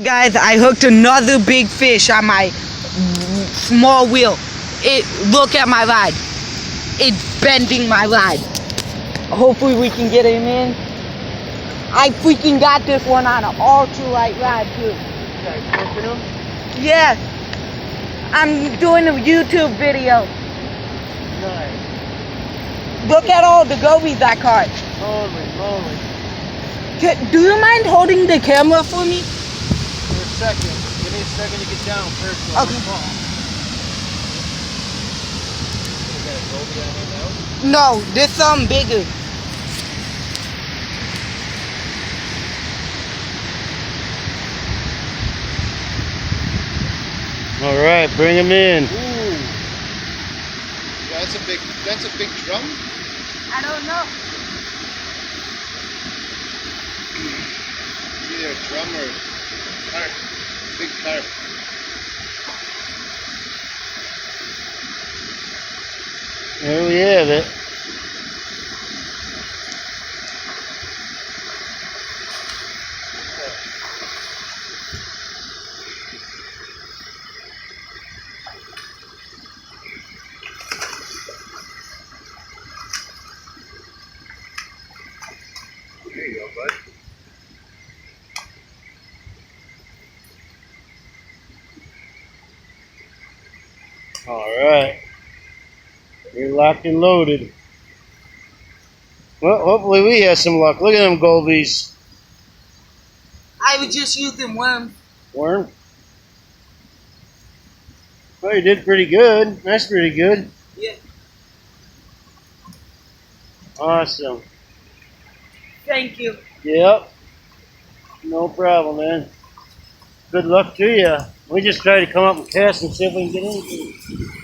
Guys, I hooked another big fish on my small wheel. Look at my rod. It's bending my rod. Hopefully we can get him in. I freaking got this one on an ultralight rod too. Yes. I'm doing a YouTube video. Nice. Look at all the gobies I caught. Holy moly. Do you mind holding the camera for me? For a second. Give me a second to get down first. Okay. You got a goby on here now? No, this something bigger. All right, bring him in. Ooh. That's a big drum. I don't know. Either a drum or carp. Big carp. There we have it. There you go, bud. All right. You're locked and loaded. Well, hopefully we have some luck. Look at them gobies. I was just using worms. Worm. Well, you did pretty good. That's pretty good. Yeah. Awesome. Thank you. Yep. No problem, man. Good luck to you. We just try to come up and cast and see if we can get anything.